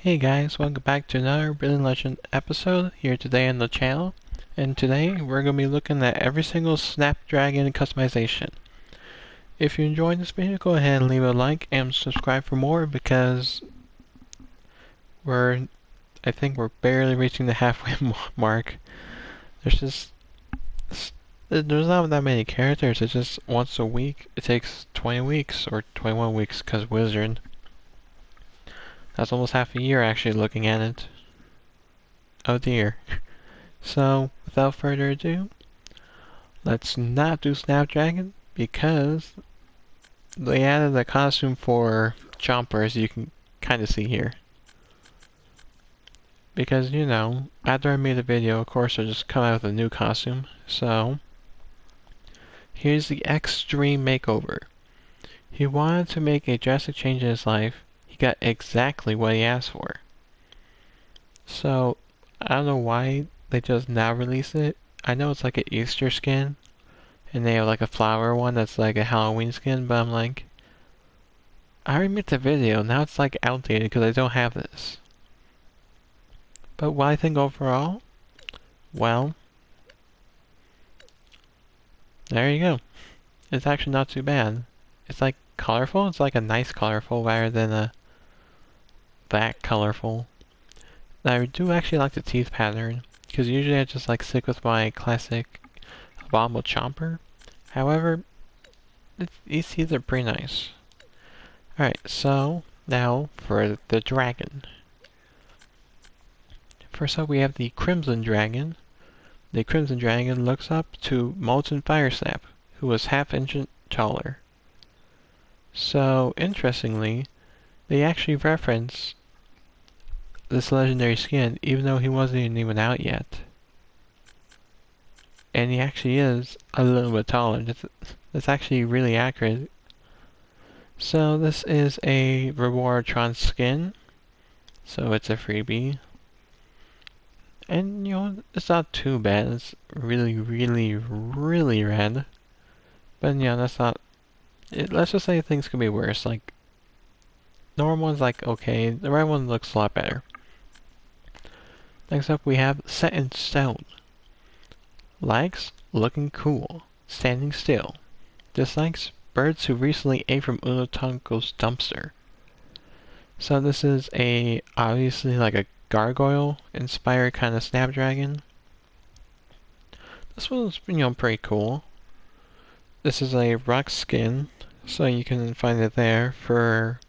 Hey guys, welcome back to another Brilliant Legend episode here today on the channel. And today we're going to be looking at every single Snapdragon customization. If you enjoyed this video, go ahead and leave a like and subscribe for more because I think we're barely reaching the halfway mark. There's not that many characters. It's just once a week. It takes 20 weeks or 21 weeks because Wizard. That's almost half a year actually looking at it. Oh dear. So, without further ado, let's not do Snapdragon because they added a costume for chompers you can kind of see here. Because, you know, after I made the video, of course, I just come out with a new costume. So, here's the extreme makeover. He wanted to make a drastic change in his life. He got exactly what he asked for. So, I don't know why they just now release it. I know it's like an Easter skin, and they have like a flower one that's like a Halloween skin, but I'm like, I already made the video, now it's like outdated because I don't have this. But what I think overall, well, there you go. It's actually not too bad. It's like colorful, it's like a nice colorful rather than a that colorful. Now, I do actually like the teeth pattern, because usually I just like stick with my classic abominable chomper. However, these teeth are pretty nice. Alright, so now for the dragon. First up we have the Crimson Dragon. The Crimson Dragon looks up to Molten Fire Snap, who was half-inch taller. So, interestingly, they actually reference this legendary skin, even though he wasn't even out yet. And he actually is a little bit taller. That's actually really accurate. So this is a Rewardtron skin. So it's a freebie. And you know, it's not too bad. It's really, really, really red. But yeah, that's not... let's just say things could be worse. Like, normal one's like okay. The red one looks a lot better. Next up we have Set in Stone. Likes looking cool, standing still. Dislikes birds who recently ate from Unotanko's dumpster. So this is obviously like a gargoyle inspired kind of Snapdragon. This one's pretty cool. This is a rock skin, so you can find it there for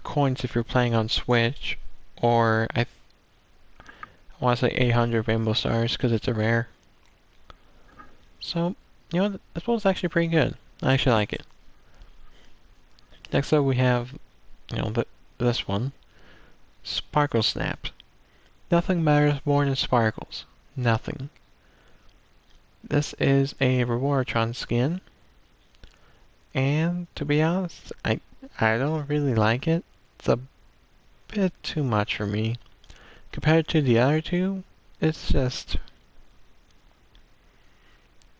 coins if you're playing on Switch, or I want to say 800 rainbow stars because it's a rare. So, this one's actually pretty good. I actually like it. Next up we have, this one. Sparkle Snap. Nothing matters more than sparkles. Nothing. This is a Rewardtron skin. And, to be honest, I don't really like it. It's a bit too much for me. Compared to the other two, it's just...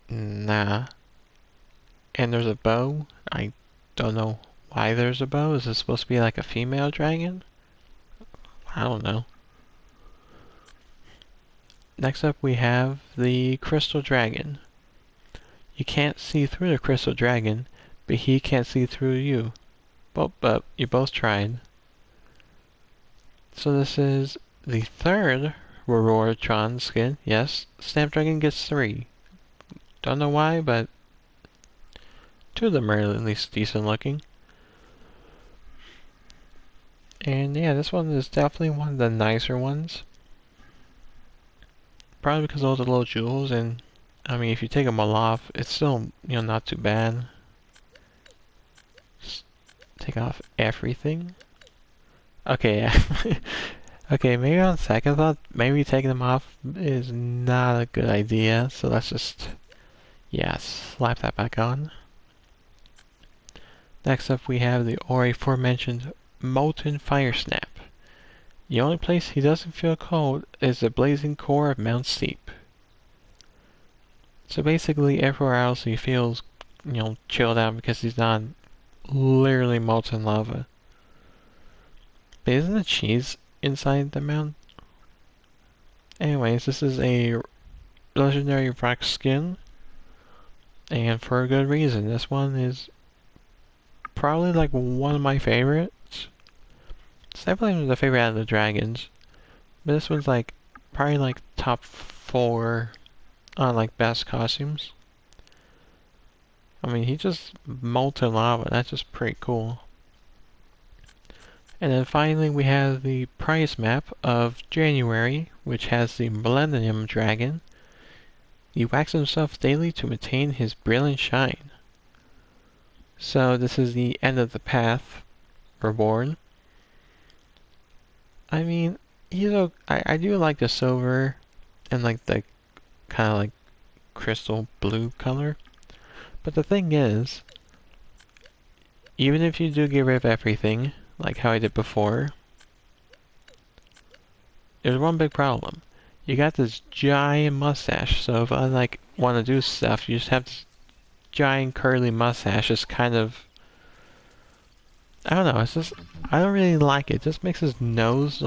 nah. And there's a bow. I don't know why there's a bow. Is this supposed to be like a female dragon? I don't know. Next up we have the Crystal Dragon. You can't see through the Crystal Dragon, but he can't see through you. But you both tried. So this is the third Rewardtron skin. Yes, Snapdragon gets 3. Don't know why, but 2 of them are at least decent looking. And yeah, this one is definitely one of the nicer ones. Probably because of all the little jewels, and I mean, if you take them all off, it's still, not too bad. Just take off everything. Okay, okay, maybe on second thought, maybe taking them off is not a good idea, so let's just, slap that back on. Next up we have the already aforementioned Molten Fire Snap. The only place he doesn't feel cold is the blazing core of Mount Steep. So basically everywhere else he feels, chilled out because he's not literally molten lava. But isn't it cheese inside the mount. Anyways, this is a legendary rock skin, and for a good reason. This one is probably like one of my favorites. It's definitely the favorite out of the dragons, but this one's like probably like top 4 on like best costumes. I mean, he just molten lava. That's just pretty cool. And then finally we have the prize map of January, which has the Millennium Dragon. He waxes himself daily to maintain his brilliant shine. So this is the end of the path reborn. I mean, I do like the silver and like the kind of like crystal blue color. But the thing is, even if you do get rid of everything, like how I did before, there's one big problem. You got this giant mustache, so if I like want to do stuff, you just have this giant curly mustache. It's kind of, I don't know, it's just, I don't really like it. It just makes his nose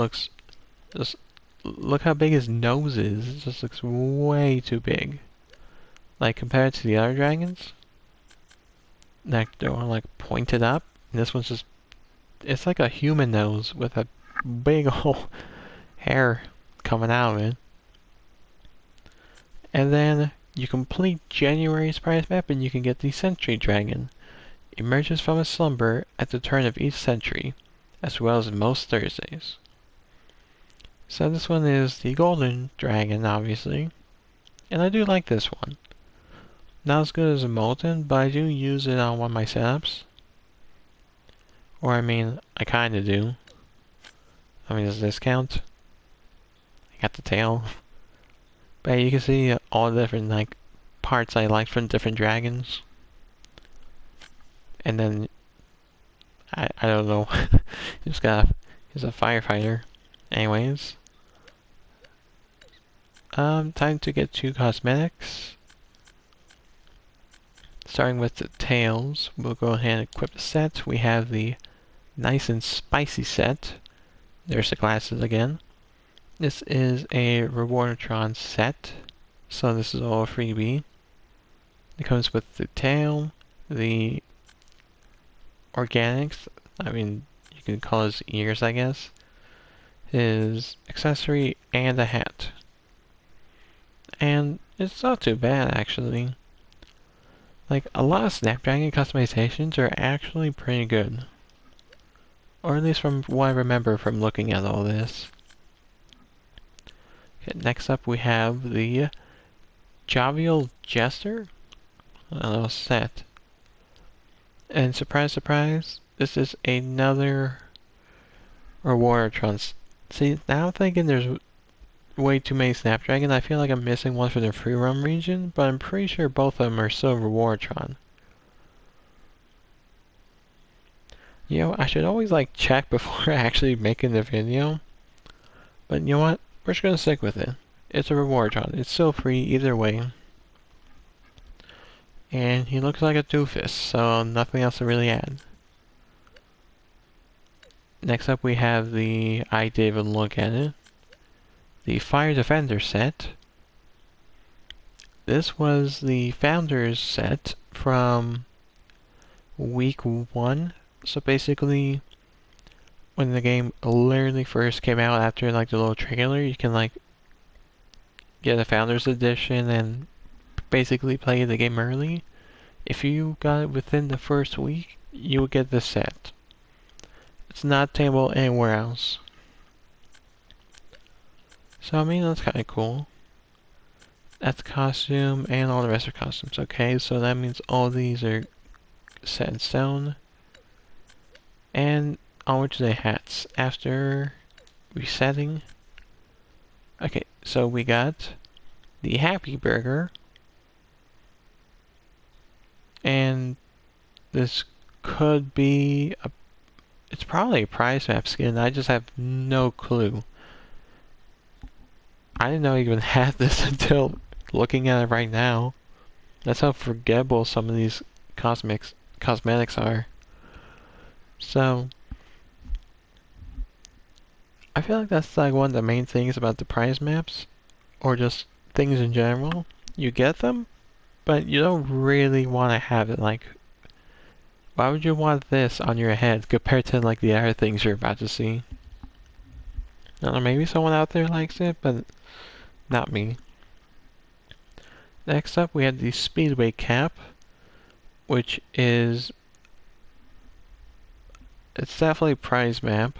just look how big his nose is. It just looks way too big. Like compared to the other dragons, like they're all like pointed up, and this one's just, it's like a human nose with a big old hair coming out of it. And then you complete January's prize map and you can get the Sentry Dragon. Emerges from a slumber at the turn of each century, as well as most Thursdays. So this one is the Golden Dragon, obviously. And I do like this one. Not as good as a molten, but I do use it on one of my setups. Or I mean, I kinda do. I mean, does this count? I got the tail. But you can see all the different like parts I like from different dragons. And then I don't know. He's a firefighter. Anyways. Time to get to cosmetics. Starting with the tails, we'll go ahead and equip the set. We have the nice and spicy set. There's the glasses again. This is a Rewardatron set, so this is all a freebie. It comes with the tail, the organics, I mean, you can call his ears, I guess, his accessory, and a hat. And it's not too bad, actually. Like, a lot of Snapdragon customizations are actually pretty good. Or at least from what I remember from looking at all this. Okay, next up we have the Javiel Jester. A little set. And surprise, surprise, this is another Rewardatron. See, now I'm thinking there's way too many Snapdragon. I feel like I'm missing one for the free roam region, but I'm pretty sure both of them are still Rewardatron. You know, I should always like check before actually making the video. But you know what? We're just gonna stick with it. It's a Rewardatron. It's still free either way. And he looks like a doofus, so nothing else to really add. Next up we have the, I didn't even look at it, the Fire Defender set. This was the Founders set from week 1. So basically, when the game literally first came out after like the little trailer, you can like get a Founders Edition and basically play the game early. If you got it within the first week, you will get this set. It's not obtainable anywhere else. So I mean, that's kind of cool. That's costume and all the rest are costumes. Okay, so that means all these are set in stone. And onward to the hats. After resetting. Okay, so we got the Happy Burger. And this could be a, it's probably a prize map skin. I just have no clue. I didn't know I even had this until looking at it right now. That's how forgettable some of these cosmetics are. So I feel like that's like one of the main things about the prize maps, or just things in general. You get them, but you don't really want to have it. Like, why would you want this on your head compared to like the other things you're about to see? I don't know, maybe someone out there likes it, but not me. Next up, we have the Speedway Cap, which is... it's definitely a prize map.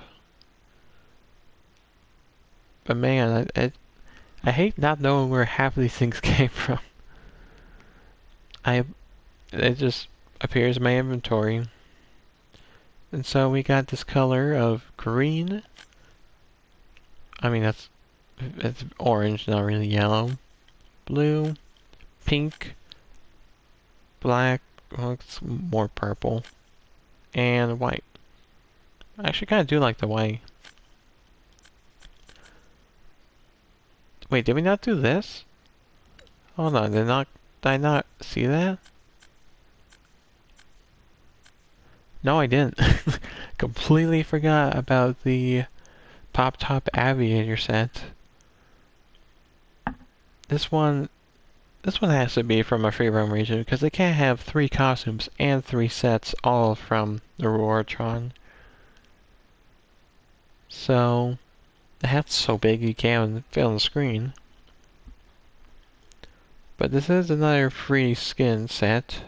But man, I hate not knowing where half of these things came from. It just appears in my inventory. And so we got this color of green. I mean, it's orange, not really yellow. Blue, pink, black, well, it's more purple, and white. I actually kind of do like the white. Wait, did we not do this? Hold on, did I not see that? No, I didn't. Completely forgot about the Pop Top Aviator set. This one has to be from a free roam region because they can't have 3 costumes and 3 sets all from the Rewardtron. So the hat's so big you can't fit on the screen. But this is another free skin set.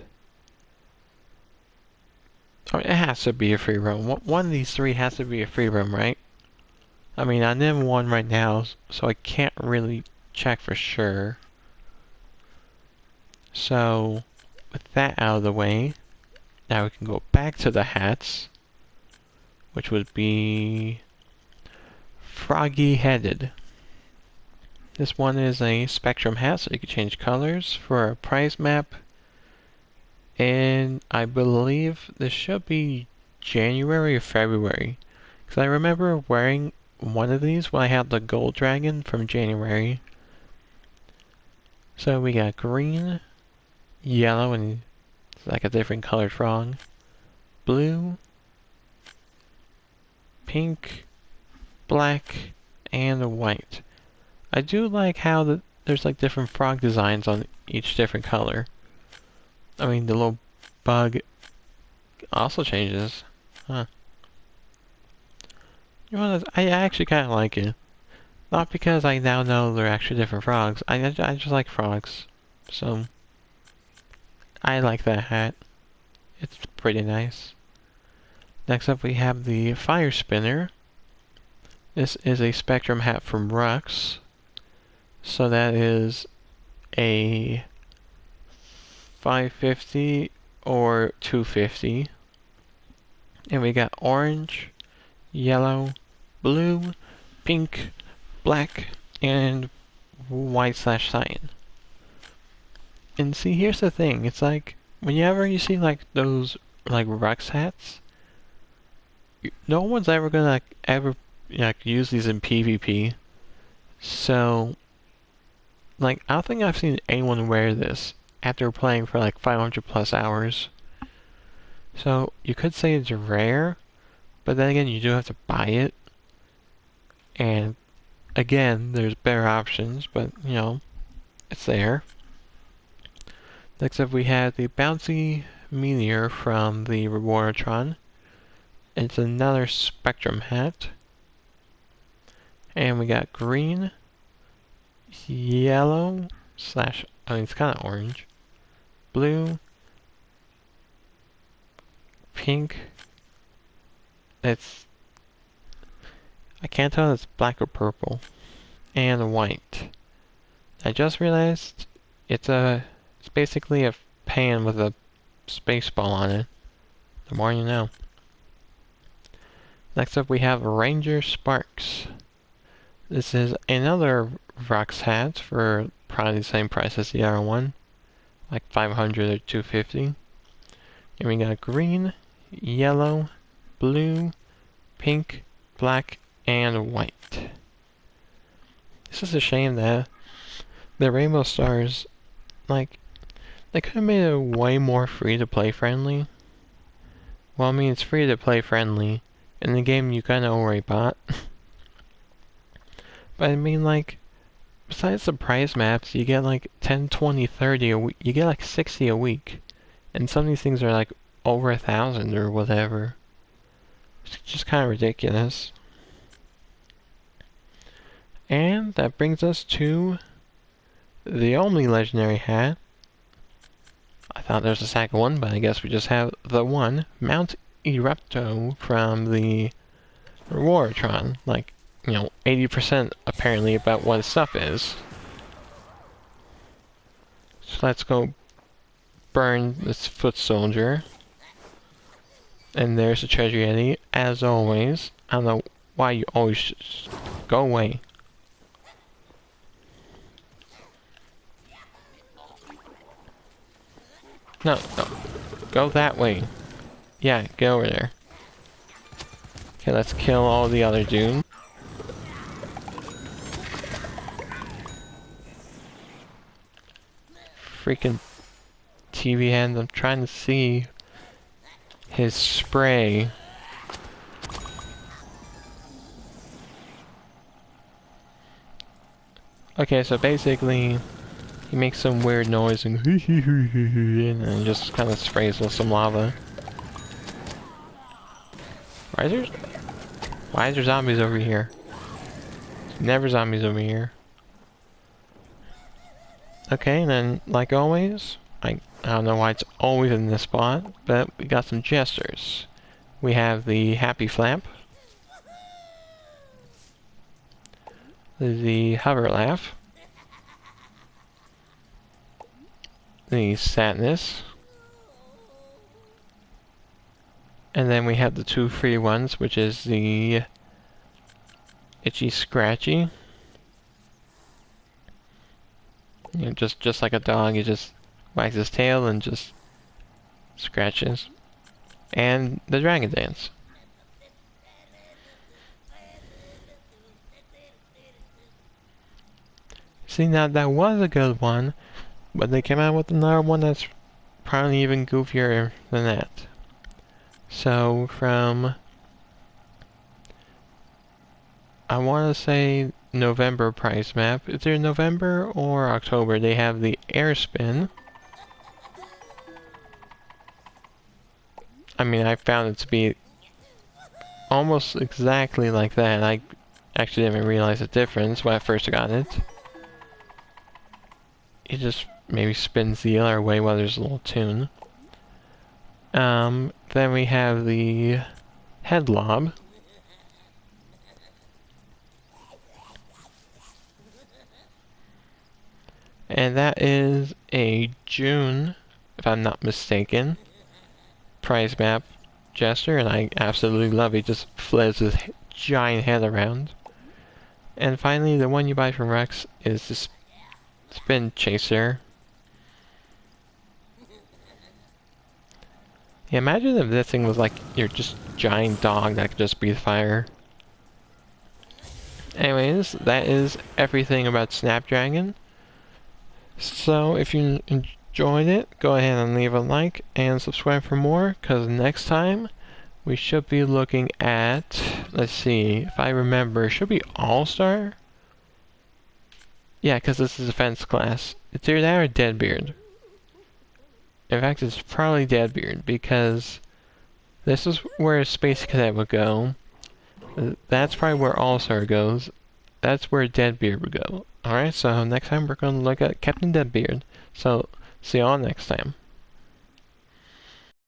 Oh, it has to be a free roam. One of these 3 has to be a free roam, right? I mean, I'm in one right now, so I can't really check for sure. So, with that out of the way, now we can go back to the hats, which would be Froggy Headed. This one is a spectrum hat, so you can change colors for a prize map. And I believe this should be January or February, because I remember wearing one of these when I had the gold dragon from January. So we got green, yellow, and it's like a different colored frog, blue, pink, black, and white. I do like how there's like different frog designs on each different color. I mean, the little bug also changes. Huh. You know, I actually kind of like it. Not because I now know they're actually different frogs. I just like frogs. So, I like that hat. It's pretty nice. Next up we have the Fire Spinner. This is a Spectrum hat from Rux. So that is a 550 or 250. And we got orange, yellow, blue, pink, black, and white / cyan. And see, here's the thing. It's like, whenever you see like those like Rux hats, no one's ever gonna use these in PvP. So, like, I don't think I've seen anyone wear this after playing for like 500 plus hours. So, you could say it's rare, but then again, you do have to buy it. And again, there's better options, but you know, it's there. Next up, we have the Bouncy Meteor from the Rewardtron. It's another Spectrum hat. And we got green, yellow / I mean, it's kind of orange, blue, pink. I can't tell if it's black or purple, and white. I just realized it's basically a pan with a space ball on it. The more you know. Next up we have Ranger Sparks. This is another Rux hat for probably the same price as the other one, like 500 or 250. And we got green, yellow, blue, pink, black, and white. This is a shame that the Rainbow Stars, like, they could have made it way more free-to-play friendly. Well, I mean, it's free-to-play friendly in the game you kind of already bought. But I mean, like, besides the prize maps, you get like 10, 20, 30 a week. You get like 60 a week. And some of these things are like over 1,000 or whatever. It's just kind of ridiculous. And that brings us to the only legendary hat. I thought there was a second one, but I guess we just have the one. Mount Erecto from the Rewardtron. Like, 80% apparently about what his stuff is. So let's go burn this foot soldier. And there's the treasure yeti, as always. I don't know why you always go away. No, no. Go that way. Yeah, get over there. Okay, let's kill all the other dudes. Freaking TV hand, I'm trying to see his spray. Okay, so basically, he makes some weird noise and then just kind of sprays with some lava. Why is there zombies over here? Never zombies over here. Okay, and then, like always, I don't know why it's always in this spot, but we got some jesters. We have the happy flap, the hover laugh, the sadness, and then we have the two free ones, which is the itchy scratchy. Just like a dog, he just wags his tail and just scratches. And the dragon dance. See, now that was a good one, but they came out with another one that's probably even goofier than that. So from, I want to say November price map. Is there November or October? They have the air spin. I mean, I found it to be almost exactly like that. I actually didn't even realize the difference when I first got it. It just maybe spins the other way while there's a little tune. Then we have the head lob. And that is a June, if I'm not mistaken, prize map jester, and I absolutely love it. It just flips his giant head around. And finally, the one you buy from Rex is the spin chaser. Yeah, imagine if this thing was like your just giant dog that could just breathe fire. Anyways, that is everything about Snapdragon. So if you enjoyed it, go ahead and leave a like and subscribe for more, because next time we should be looking at, let's see, if I remember, it should be All-Star? Yeah, because this is defense class. It's either that or Deadbeard. In fact, it's probably Deadbeard, because this is where Space Cadet would go. That's probably where All-Star goes. That's where Deadbeard would go. Alright, so next time we're going to look at Captain Deadbeard. So, see y'all next time.